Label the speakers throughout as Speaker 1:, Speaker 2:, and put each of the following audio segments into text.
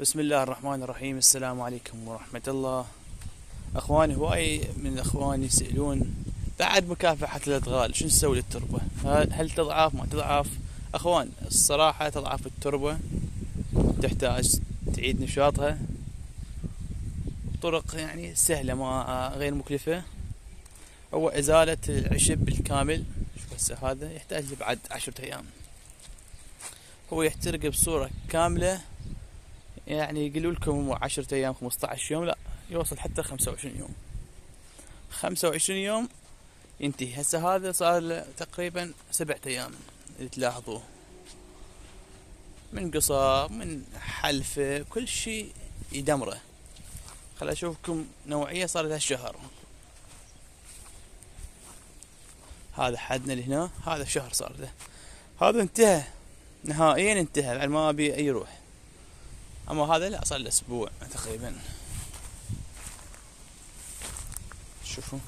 Speaker 1: بسم الله الرحمن الرحيم. السلام عليكم ورحمة الله. اخواني، هواي من الاخوان يسألون بعد مكافحة الادغال شو نسوي للتربة؟ هل تضعف ما تضعف؟ اخوان، الصراحة تضعف التربة، تحتاج تعيد نشاطها بطرق يعني سهلة ما غير مكلفة. هو ازالة العشب بالكامل. شوف هسه هذا يحتاج بعد 10 ايام، هو يحترق بصورة كاملة. يعني يقولوا لكم 10 ايام 15 يوم، لا، يوصل حتى 25 يوم. 25 يوم ينتهي. هسه هذا صار له تقريبا 7 ايام اللي تلاحظوه، من قصاب من حلفه كل شيء يدمره. خل اشوفكم نوعية صار لها شهر. هذا حدنا لهنا، هذا شهر صار له. هذا انتهى نهائيا، انتهى بعد ما ابي اي يروح. اما هذا لا، صار له اسبوع تقريبا. شوفوا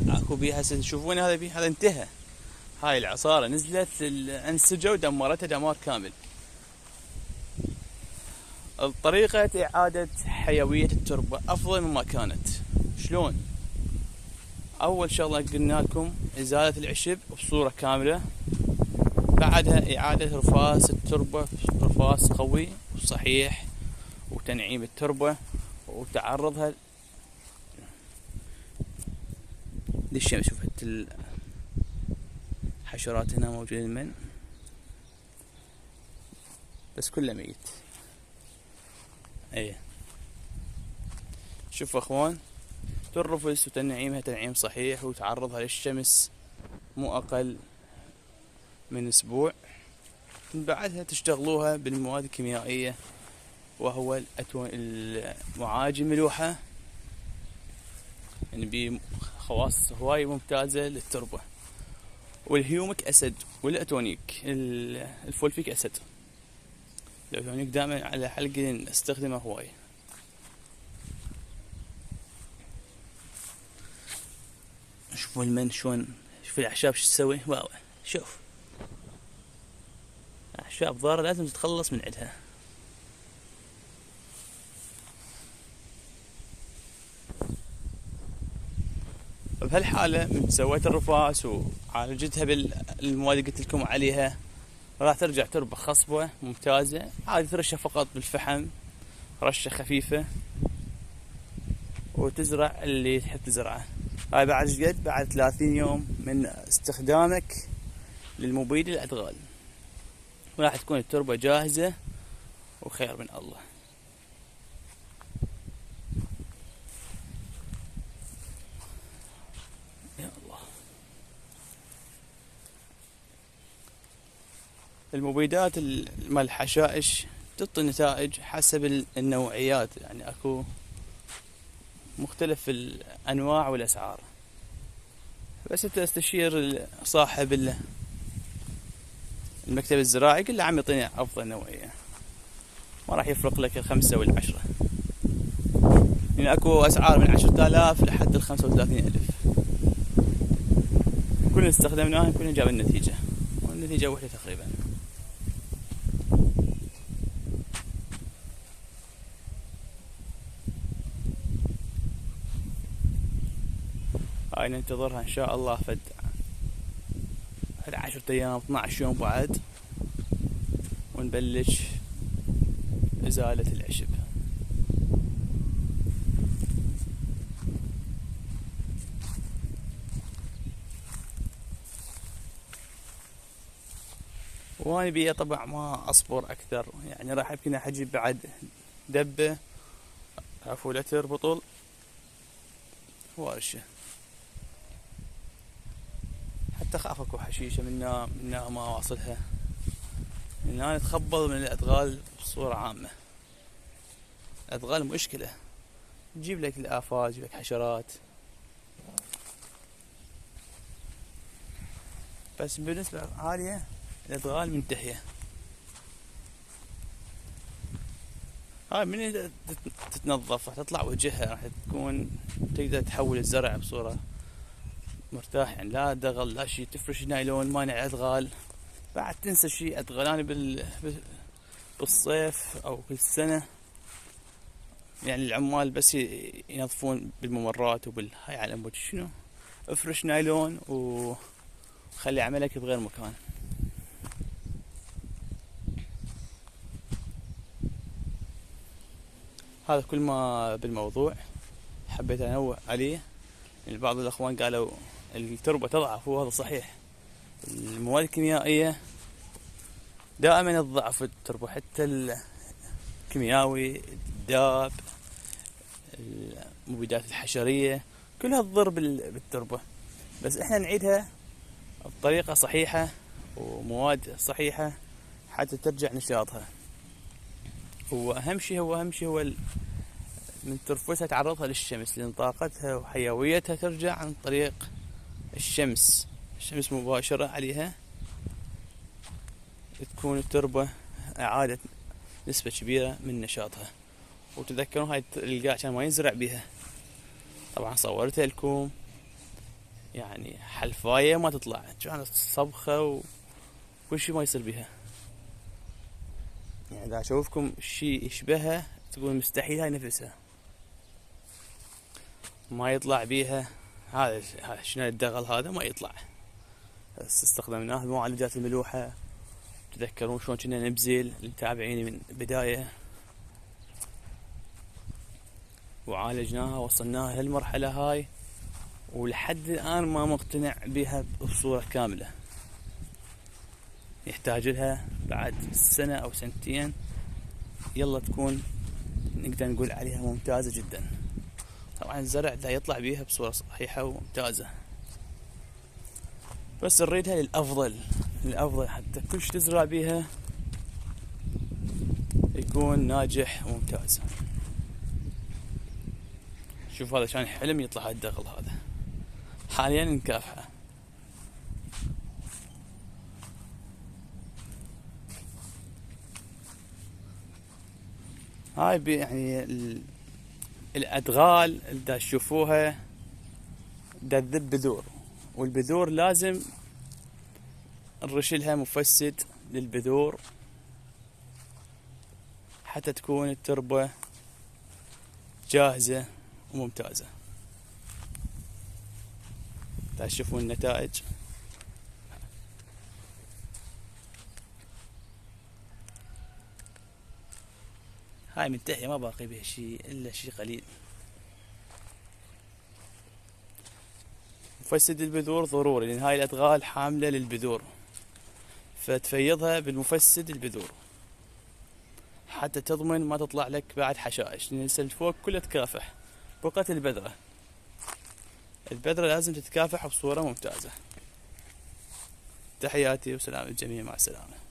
Speaker 1: اكو بيه هسه، تشوفون هذا بيه، هذا انتهى. هاي العصارة نزلت الأنسجة ودمرتها دمار كامل. طريقة إعادة حيوية التربة أفضل مما كانت. شلون؟ أول شغلة قلنا لكم إزالة العشب بصورة كاملة، بعدها إعادة رفاس التربة رفاس قوي وصحيح، وتنعيم التربة وتعرضها للشمس. شوفت الحشرات هنا موجودة من، بس كله ميت. ايه، شوفوا اخوان، ترفس وتنعيمها تنعيم صحيح، وتعرضها للشمس مو اقل من اسبوع. من بعدها تشتغلوها بالمواد الكيميائية، وهو المعاجم الملوحة، يعني بخواص هواي ممتازة للتربة، والهيومك اسد والاتونيك الفولفيك اسد. الاتونيك دائما على حلقي نستخدمه هواي. شوفوا المن شلون، شوف الاعشاب شو تسوي. واو، شوف اعشاب ضارة لازم تتخلص من عندها. بهالحالة من سويت الرفاس وعالجتها بالمواد اللي قلت لكم عليها، راح ترجع تربة خصبة ممتازة. عادي ترشها فقط بالفحم، رشة خفيفة، وتزرع اللي تحب تزرعه. هاي بعد قد بعد 30 يوم من استخدامك للمبيد للأدغال، وراح تكون التربة جاهزة وخير من الله. يا الله، المبيدات مال الحشائش تعطي نتائج حسب النوعيات، يعني اكو مختلف الانواع والاسعار. بس انت استشير صاحب المكتب الزراعي، قل له عم يعطيني افضل نوعية، ما راح يفرق لك ال5 وال10. يعني اكو اسعار من 10,000 لحد ال35,000. كل اللي استخدمناه كلنا جاب النتيجة، والنتيجة وحدة تقريبا. هاي ننتظرها ان شاء الله فد 10 ايام 12 يوم بعد، ونبلش ازالة العشب. وانا بيا طبعا ما اصبر اكثر، يعني راح يمكن اجيب بعد دبة عفوا لتر بطل وارشه. حتى خاف اكو حشيشة منا ما واصلها، لان انا اتخبل من الادغال بصورة عامة. الادغال مشكلة، تجيب لك الافات، تجيب لك حشرات. بس بالنسبة عالية الادغال منتهية. هاي من تتنظف راح تطلع وجهها، راح تكون تقدر تحول الزرع بصورة مرتاح، يعني لا دغل لا شي. تفرش نايلون مانع ادغال، بعد تنسى شي ادغال. انا بالصيف او كل سنة، يعني العمال بس ينظفون بالممرات وبالهاي على مود شنو، افرش نايلون وخلي عملك بغير مكان. هذا كل ما بالموضوع، حبيت انوه عليه. يعني بعض الاخوان قالوا التربة تضعف، وهذا صحيح. المواد الكيميائية دائما تضعف التربة، حتى الكيمياوي، الداب، المبيدات الحشرية، كلها تضر بالتربة. بس احنا نعيدها بطريقة صحيحة ومواد صحيحة حتى ترجع نشاطها. وأهم شيء هو من ترفسها تعرضها للشمس، لأن طاقتها وحيويتها ترجع عن طريق الشمس مباشرة عليها. تكون التربة أعادت نسبة كبيرة من نشاطها. وتذكروا هاي القاع كان ما ينزرع بيها، طبعا صورتها لكم، يعني حلفاية ما تطلع، كانت صبخة وكل شي ما يصير بيها. يعني إذا أشوفكم شي يشبهها تقول مستحيل هاي نفسها، ما يطلع بيها. هذا شنو الدغل هذا ما يطلع. بس استخدمناه بمعالجات الملوحة. تذكرون شلون كنا نبذل المتابعين من البداية، وعالجناها وصلناها للمرحلة هاي، ولحد الآن ما مقتنع بها بصورة كاملة. يحتاج لها بعد سنة أو سنتين يلا تكون نقدر نقول عليها ممتازة جدا. طبعا الزرع لا يطلع بيها بصورة صحيحة وممتازة، بس نريدها للأفضل حتى كل شي تزرع بيها يكون ناجح وممتاز. شوف هذا كان حلم يطلع هالدغل هذا، حاليا نكافحه. هاي يعني الأدغال اللي دا تشوفوها دا تذب بذور، والبذور لازم نرشلها مفسد للبذور حتى تكون التربة جاهزة وممتازة. دا تشوفون النتائج. هاي منتهية ما باقي بها شيء إلا شيء قليل. مفسد البذور ضروري، لأن هاي الأدغال حاملة للبذور، فتفيضها بالمفسد البذور حتى تضمن ما تطلع لك بعد حشائش، لأن الفوق كلها تكافح. بقت البذرة لازم تتكافح بصورة ممتازة. تحياتي وسلام الجميع، مع السلامة.